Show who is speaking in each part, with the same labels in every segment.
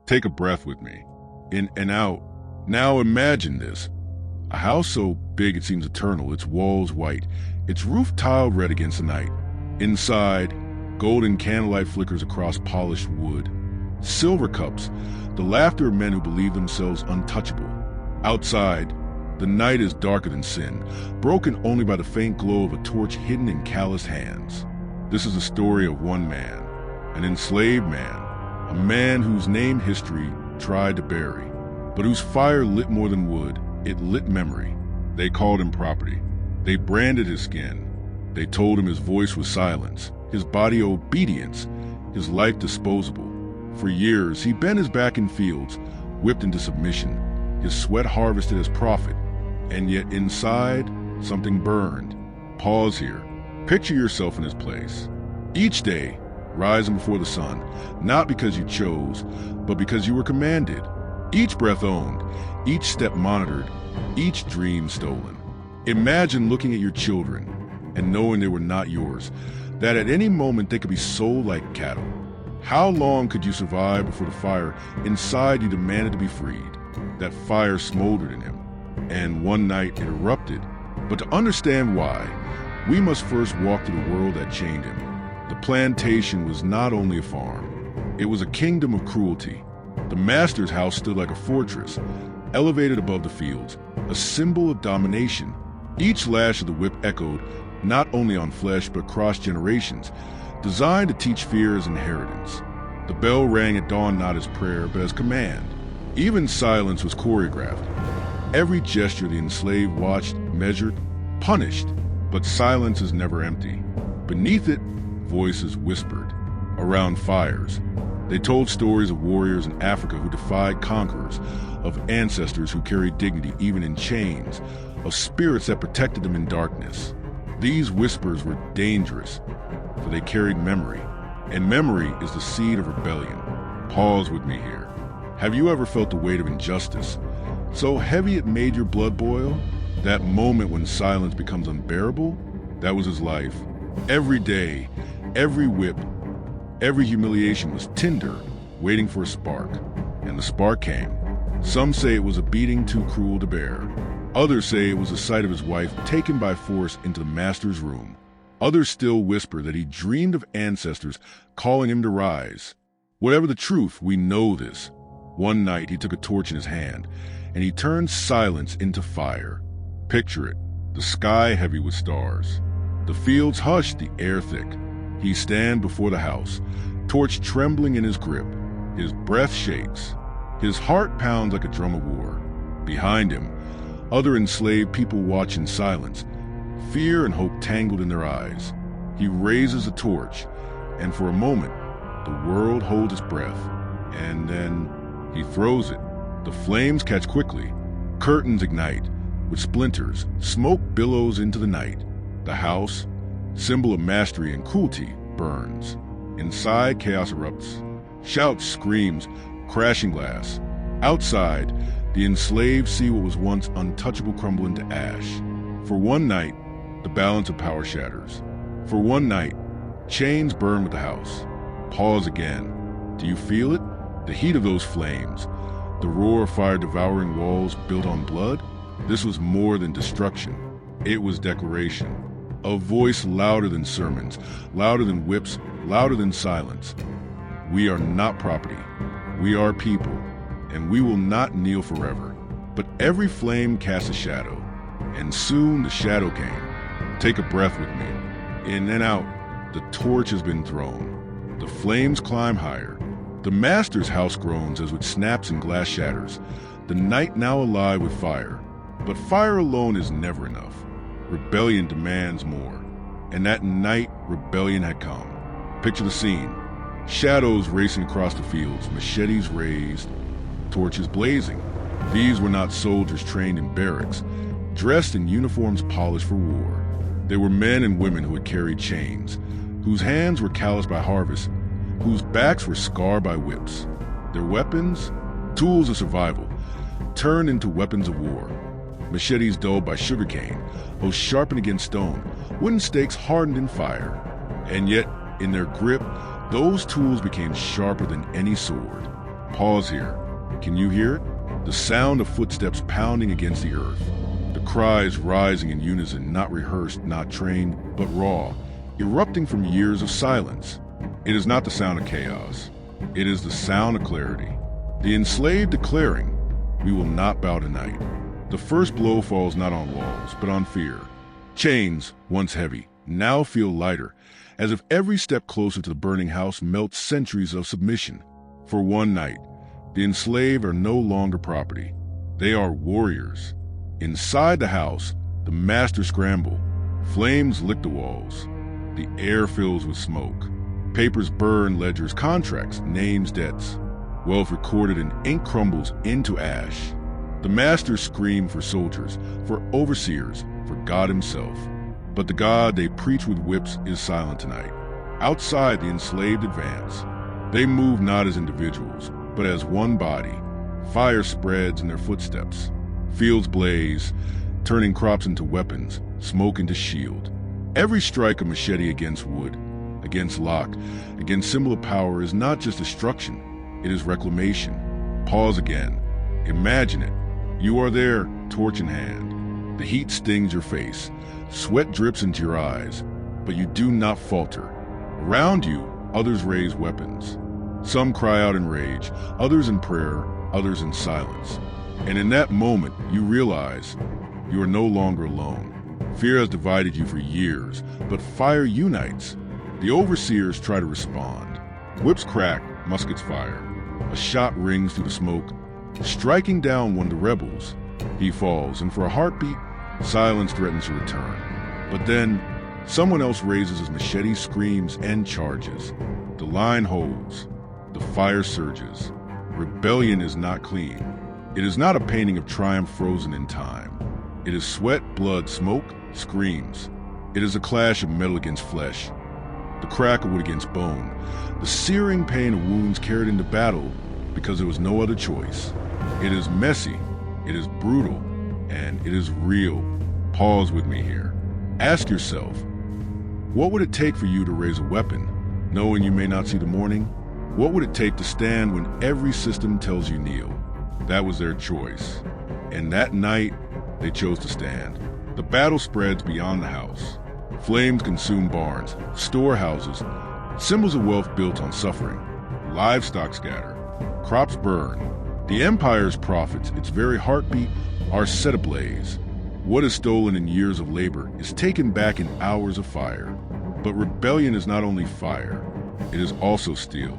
Speaker 1: Take a breath with me. In and out. Now imagine this. A house so big it seems eternal, its walls white, its roof tiled red against the night. Inside, golden candlelight flickers across polished wood. Silver cups, the laughter of men who believe themselves untouchable. Outside, the night is darker than sin, broken only by the faint glow of a torch hidden in calloused hands. This is the story of one man, an enslaved man, a man whose name history tried to bury, but whose fire lit more than wood. It lit memory. They called him property. They branded his skin. They told him his voice was silence, his body obedience, his life disposable. For years, he bent his back in fields, whipped into submission, his sweat harvested as profit. And yet inside, something burned. Pause here. Picture yourself in his place. Each day, rising before the sun, not because you chose, but because you were commanded. Each breath owned, each step monitored, each dream stolen. Imagine looking at your children and knowing they were not yours, that at any moment they could be sold like cattle. How long could you survive before the fire inside you demanded to be freed? That fire smoldered in him, and one night it erupted. But to understand why, we must first walk through the world that chained him. The plantation was not only a farm, it was a kingdom of cruelty. The master's house stood like a fortress, elevated above the fields, a symbol of domination. Each lash of the whip echoed not only on flesh but across generations, designed to teach fear as inheritance. The bell rang at dawn not as prayer but as command. Even silence was choreographed. Every gesture the enslaved watched, measured, punished. But silence is never empty. Beneath it, voices whispered. Around fires, they told stories of warriors in Africa who defied conquerors, of ancestors who carried dignity even in chains, of spirits that protected them in darkness. These whispers were dangerous, for they carried memory, and memory is the seed of rebellion. Pause with me here. Have you ever felt the weight of injustice, so heavy it made your blood boil? That moment when silence becomes unbearable? That was his life. Every day, every whip, every humiliation was tinder, waiting for a spark. And the spark came. Some say it was a beating too cruel to bear. Others say it was the sight of his wife taken by force into the master's room. Others still whisper that he dreamed of ancestors calling him to rise. Whatever the truth, we know this. One night he took a torch in his hand, and he turned silence into fire. Picture it, the sky heavy with stars. The fields hushed, the air thick. He stands before the house, torch trembling in his grip. His breath shakes. His heart pounds like a drum of war. Behind him, other enslaved people watch in silence, fear and hope tangled in their eyes. He raises the torch, and for a moment, the world holds its breath. And then he throws it. The flames catch quickly. Curtains ignite. With splinters, smoke billows into the night. The house, symbol of mastery and cruelty, burns. Inside, chaos erupts. Shouts, screams, crashing glass. Outside, the enslaved see what was once untouchable crumble into ash. For one night, the balance of power shatters. For one night, chains burn with the house. Pause again. Do you feel it? The heat of those flames. The roar of fire devouring walls built on blood? This was more than destruction. It was declaration. A voice louder than sermons, louder than whips, louder than silence. We are not property. We are people, and we will not kneel forever. But every flame casts a shadow, and soon the shadow came. Take a breath with me. In and out, the torch has been thrown. The flames climb higher. The master's house groans as it snaps and glass shatters. The night now alive with fire. But fire alone is never enough. Rebellion demands more. And that night, rebellion had come. Picture the scene. Shadows racing across the fields, machetes raised, torches blazing. These were not soldiers trained in barracks, dressed in uniforms polished for war. They were men and women who had carried chains, whose hands were calloused by harvest, whose backs were scarred by whips. Their weapons, tools of survival, turned into weapons of war. Machetes dulled by sugarcane, bows sharpened against stone, wooden stakes hardened in fire. And yet, in their grip, those tools became sharper than any sword. Pause here. Can you hear it? The sound of footsteps pounding against the earth. The cries rising in unison, not rehearsed, not trained, but raw, erupting from years of silence. It is not the sound of chaos. It is the sound of clarity. The enslaved declaring, "We will not bow tonight." The first blow falls not on walls, but on fear. Chains, once heavy, now feel lighter, as if every step closer to the burning house melts centuries of submission. For one night, the enslaved are no longer property. They are warriors. Inside the house, the masters scramble. Flames lick the walls. The air fills with smoke. Papers burn, ledgers, contracts, names, debts. Wealth recorded in ink crumbles into ash. The masters scream for soldiers, for overseers, for God himself. But the God they preach with whips is silent tonight. Outside, the enslaved advance. They move not as individuals, but as one body. Fire spreads in their footsteps. Fields blaze, turning crops into weapons, smoke into shield. Every strike of machete against wood, against lock, against symbol of power is not just destruction, it is reclamation. Pause again. Imagine it. You are there, torch in hand. The heat stings your face. Sweat drips into your eyes, but you do not falter. Around you, others raise weapons. Some cry out in rage, others in prayer, others in silence. And in that moment, you realize you are no longer alone. Fear has divided you for years, but fire unites. The overseers try to respond. Whips crack, muskets fire. A shot rings through the smoke, striking down one of the rebels. He falls, and for a heartbeat, silence threatens to return. But then, someone else raises his machete, screams, and charges. The line holds. The fire surges. Rebellion is not clean. It is not a painting of triumph frozen in time. It is sweat, blood, smoke, screams. It is a clash of metal against flesh, the crack of wood against bone, the searing pain of wounds carried into battle because there was no other choice. It is messy, it is brutal, and it is real. Pause with me here. Ask yourself, what would it take for you to raise a weapon, knowing you may not see the morning? What would it take to stand when every system tells you kneel? That was their choice. And that night, they chose to stand. The battle spreads beyond the house. Flames consume barns, storehouses, symbols of wealth built on suffering. Livestock scatter, crops burn. The empire's profits, its very heartbeat, are set ablaze. What is stolen in years of labor is taken back in hours of fire. But rebellion is not only fire, it is also steel.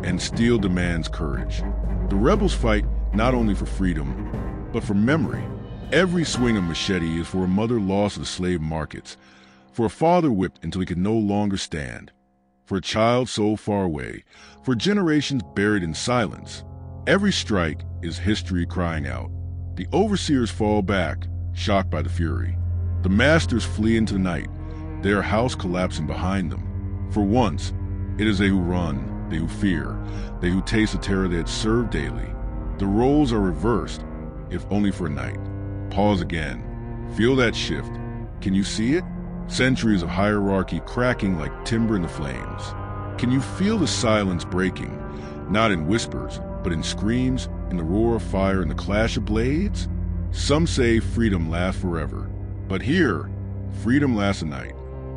Speaker 1: And steel demands courage. The rebels fight not only for freedom, but for memory. Every swing of machete is for a mother lost to the slave markets, for a father whipped until he could no longer stand, for a child so far away, for generations buried in silence. Every strike is history crying out. The overseers fall back, shocked by the fury. The masters flee into the night, their house collapsing behind them. For once, it is they who run, they who fear, they who taste the terror they had served daily. The roles are reversed, if only for a night. Pause again. Feel that shift. Can you see it? Centuries of hierarchy cracking like timber in the flames. Can you feel the silence breaking, not in whispers, but in screams, in the roar of fire and the clash of blades? Some say freedom lasts forever, but here, freedom lasts a night.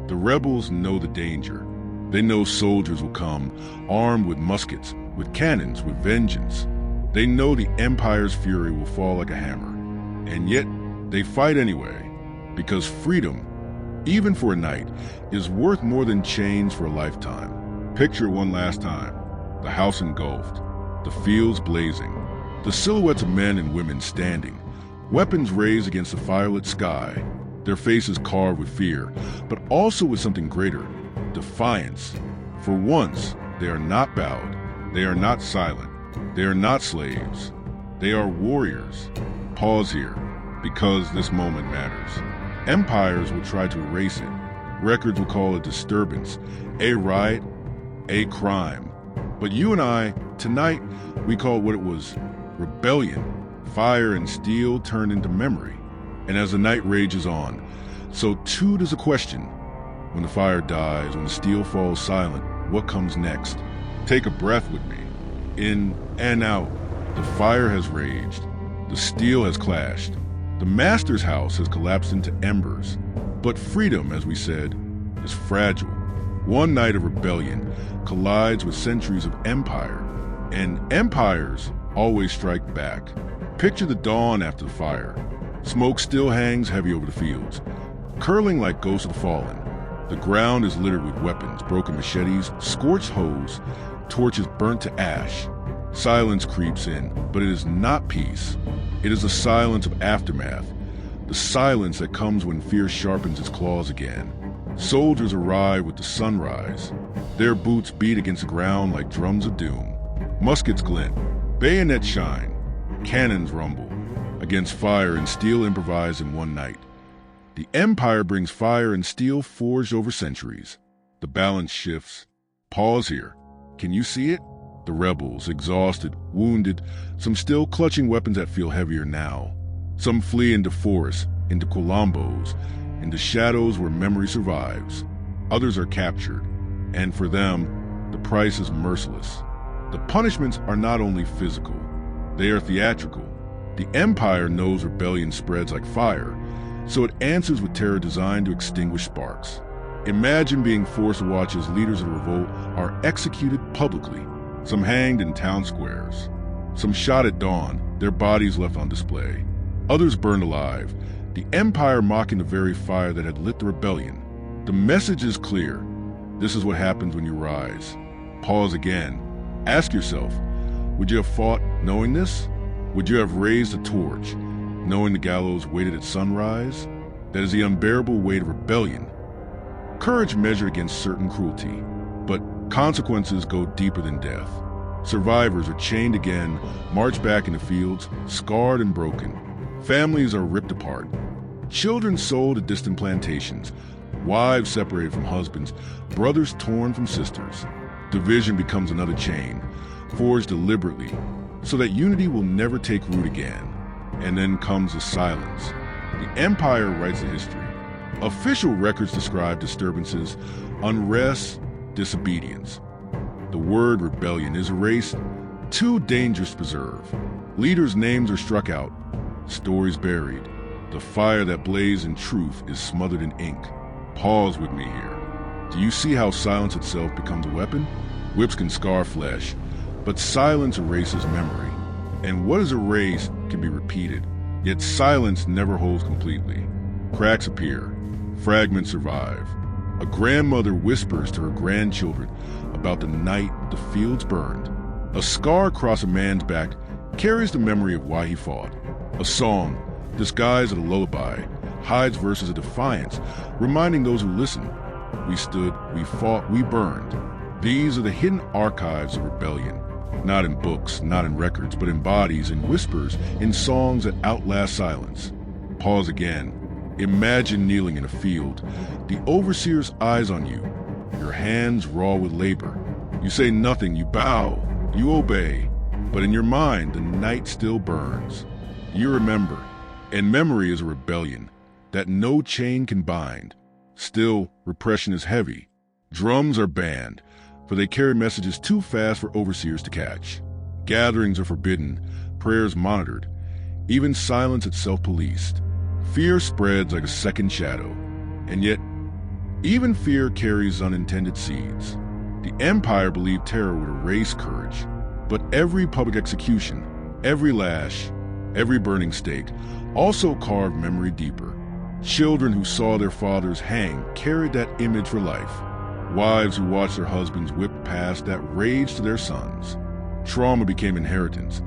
Speaker 1: The rebels know the danger. They know soldiers will come, armed with muskets, with cannons, with vengeance. They know the empire's fury will fall like a hammer. And yet, they fight anyway, because freedom, even for a night, is worth more than chains for a lifetime. Picture it one last time. The house engulfed, the fields blazing, the silhouettes of men and women standing, weapons raised against the firelit sky, their faces carved with fear, but also with something greater, defiance. For once, they are not bowed, they are not silent, they are not slaves, they are warriors. Pause here, because this moment matters. Empires will try to erase it. Records will call it disturbance, a riot, a crime. But you and I, tonight, we call it what it was, rebellion. Fire and steel turned into memory. And as the night rages on, so too does the question. When the fire dies, when the steel falls silent, what comes next? Take a breath with me. In and out, the fire has raged. The steel has clashed. The master's house has collapsed into embers. But freedom, as we said, is fragile. One night of rebellion collides with centuries of empire, and empires always strike back. Picture the dawn after the fire. Smoke still hangs heavy over the fields, curling like ghosts of the fallen. The ground is littered with weapons, broken machetes, scorched hoes, torches burnt to ash. Silence creeps in, but it is not peace. It is the silence of aftermath, the silence that comes when fear sharpens its claws again. Soldiers arrive with the sunrise. Their boots beat against the ground like drums of doom. Muskets glint, bayonets shine, cannons rumble against fire and steel improvised in one night. The empire brings fire and steel forged over centuries. The balance shifts. Pause here. Can you see it? The rebels, exhausted, wounded, some still clutching weapons that feel heavier now. Some flee into forests, into Colombos, into shadows where memory survives. Others are captured, and for them, the price is merciless. The punishments are not only physical, they are theatrical. The empire knows rebellion spreads like fire, so it answers with terror designed to extinguish sparks. Imagine being forced to watch as leaders of the revolt are executed publicly, some hanged in town squares, some shot at dawn, their bodies left on display, others burned alive, the empire mocking the very fire that had lit the rebellion. The message is clear. This is what happens when you rise. Pause again. Ask yourself, would you have fought knowing this? Would you have raised a torch, knowing the gallows waited at sunrise? That is the unbearable weight of rebellion. Courage measured against certain cruelty, but consequences go deeper than death. Survivors are chained again, marched back in the fields, scarred and broken. Families are ripped apart. Children sold to distant plantations, wives separated from husbands, brothers torn from sisters. Division becomes another chain, forged deliberately, so that unity will never take root again. And then comes the silence. The empire writes the history. Official records describe disturbances, unrest, disobedience. The word rebellion is erased, too dangerous to preserve. Leaders' names are struck out, stories buried. The fire that blazed in truth is smothered in ink. Pause with me here. Do you see how silence itself becomes a weapon? Whips can scar flesh, but silence erases memory. And what is erased can be repeated. Yet silence never holds completely. Cracks appear. Fragments survive. A grandmother whispers to her grandchildren about the night the fields burned. A scar across a man's back carries the memory of why he fought. A song, disguised as a lullaby, hides verses of defiance, reminding those who listen, we stood, we fought, we burned. These are the hidden archives of rebellion, not in books, not in records, but in bodies, in whispers, in songs that outlast silence. Pause again. Imagine kneeling in a field, the overseer's eyes on you, your hands raw with labor. You say nothing, you bow, you obey, but in your mind, the night still burns. You remember, and memory is a rebellion that no chain can bind. Still, repression is heavy. Drums are banned, for they carry messages too fast for overseers to catch. Gatherings are forbidden, prayers monitored, even silence itself policed. Fear spreads like a second shadow, and yet, even fear carries unintended seeds. The empire believed terror would erase courage, but every public execution, every lash, every burning stake also carved memory deeper. Children who saw their fathers hang carried that image for life. Wives who watched their husbands whip past that rage to their sons. Trauma became inheritance,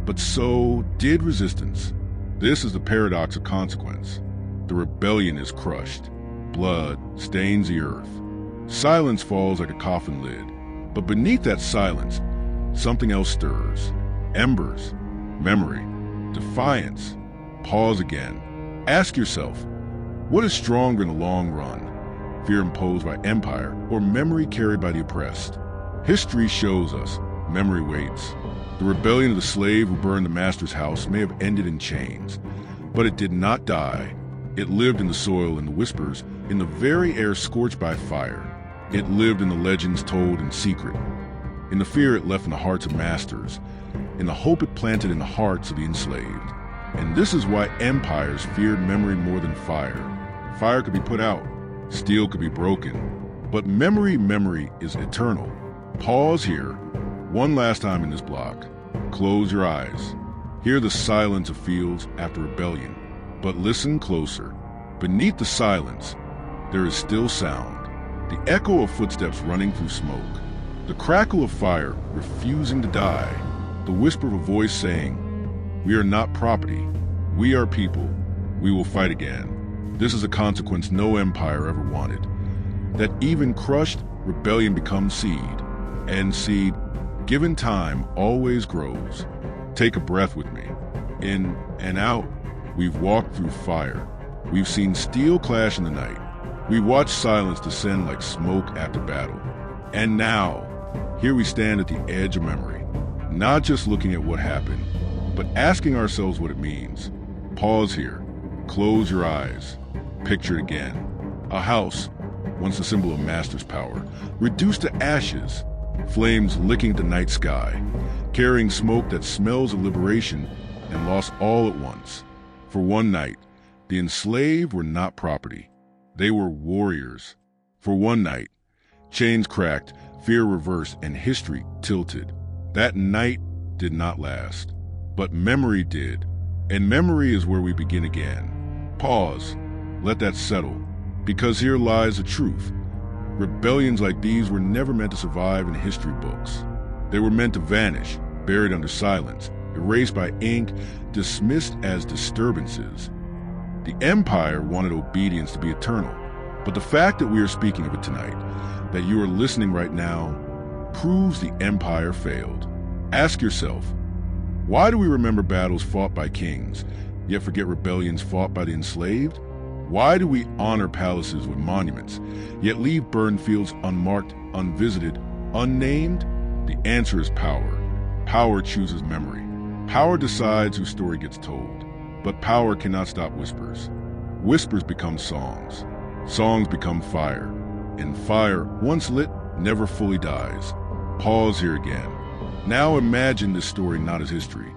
Speaker 1: but so did resistance. This is the paradox of consequence. The rebellion is crushed. Blood stains the earth. Silence falls like a coffin lid. But beneath that silence, something else stirs. Embers, memory, defiance. Pause again. Ask yourself, what is stronger in the long run? Fear imposed by empire or memory carried by the oppressed? History shows us memory waits. The rebellion of the slave who burned the master's house may have ended in chains, but it did not die. It lived in the soil, in the whispers, in the very air scorched by fire. It lived in the legends told in secret. in the fear it left in the hearts of masters, in the hope it planted in the hearts of the enslaved. And this is why empires feared memory more than fire. Fire could be put out, steel could be broken, but memory is eternal. Pause here, one last time in this block. Close your eyes. Hear the silence of fields after rebellion, but listen closer. Beneath the silence, there is still sound. The echo of footsteps running through smoke. The crackle of fire refusing to die. The whisper of a voice saying, "We are not property. We are people. We will fight again." This is a consequence no empire ever wanted. That even crushed, rebellion becomes seed. And seed, given time, always grows. Take a breath with me. In and out, we've walked through fire. We've seen steel clash in the night. We've watched silence descend like smoke after battle. And now, here we stand at the edge of memory, not just looking at what happened, but asking ourselves what it means. Pause here. Close your eyes. Picture it again. A house, once a symbol of master's power, reduced to ashes, flames licking the night sky, carrying smoke that smells of liberation and lost all at once. For one night, the enslaved were not property. They were warriors. For one night, chains cracked, fear reversed, and history tilted. That night did not last, but memory did. And memory is where we begin again. Pause. Let that settle, because here lies the truth. Rebellions like these were never meant to survive in history books. They were meant to vanish, buried under silence, erased by ink, dismissed as disturbances. The empire wanted obedience to be eternal, but the fact that we are speaking of it tonight, that you are listening right now, proves the empire failed. Ask yourself, why do we remember battles fought by kings, yet forget rebellions fought by the enslaved? Why do we honor palaces with monuments, yet leave burned fields unmarked, unvisited, unnamed? The answer is power. Power chooses memory. Power decides whose story gets told. But power cannot stop whispers. Whispers become songs. Songs become fire. And fire, once lit, never fully dies. Pause here again. Now imagine this story not as history,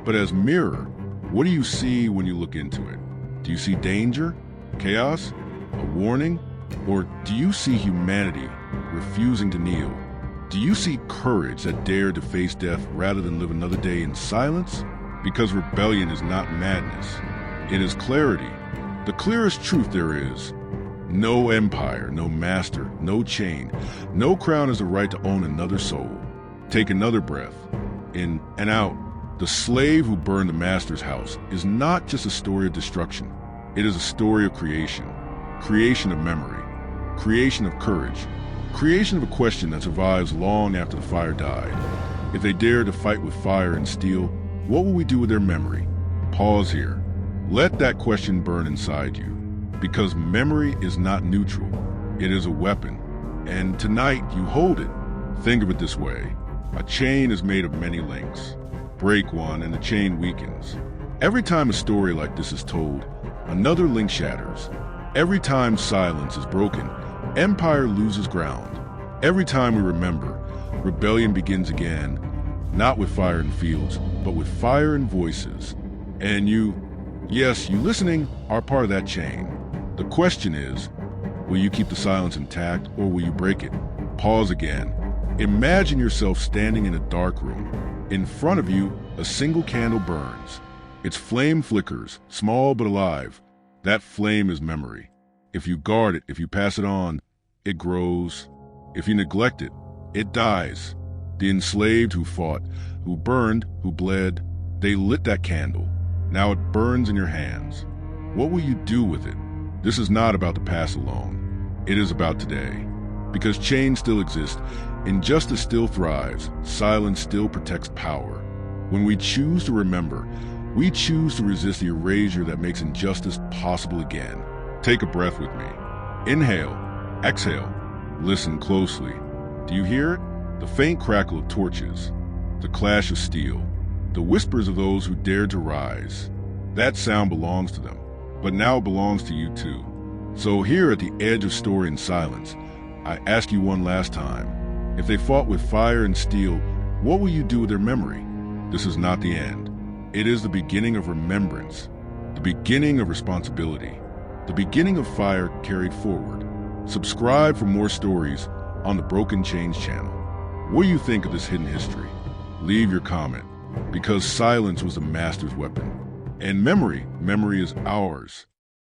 Speaker 1: but as mirror. What do you see when you look into it? Do you see danger? Chaos? A warning? Or do you see humanity refusing to kneel? Do you see courage that dared to face death rather than live another day in silence? Because rebellion is not madness. It is clarity. The clearest truth there is. No empire, no master, no chain, no crown has the right to own another soul. Take another breath. In and out. The slave who burned the master's house is not just a story of destruction. It is a story of creation. Creation of memory. Creation of courage. Creation of a question that survives long after the fire died. If they dare to fight with fire and steel, what will we do with their memory? Pause here. Let that question burn inside you. Because memory is not neutral. It is a weapon. And tonight you hold it. Think of it this way. A chain is made of many links. Break one and the chain weakens. Every time a story like this is told, another link shatters. Every time silence is broken, empire loses ground. Every time we remember, rebellion begins again, not with fire in fields, but with fire in voices. And you, yes, you listening, are part of that chain. The question is, will you keep the silence intact or will you break it? Pause again. Imagine yourself standing in a dark room. In front of you, a single candle burns. Its flame flickers, small but alive. That flame is memory. If you guard it, if you pass it on, it grows. If you neglect it, it dies. The enslaved who fought, who burned, who bled, they lit that candle. Now it burns in your hands. What will you do with it? This is not about the past alone. It is about today. Because chains still exist, injustice still thrives, silence still protects power. When we choose to remember, we choose to resist the erasure that makes injustice possible again. Take a breath with me. Inhale, exhale, listen closely. Do you hear it? The faint crackle of torches, the clash of steel, the whispers of those who dared to rise. That sound belongs to them, but now it belongs to you too. So here at the edge of story and silence, I ask you one last time, If they fought with fire and steel, what will you do with their memory? This is not the end. It is the beginning of remembrance, the beginning of responsibility, the beginning of fire carried forward. Subscribe for more stories on the Broken Chains channel. What do you think of this hidden history? Leave your comment, because silence was the master's weapon. And memory is ours.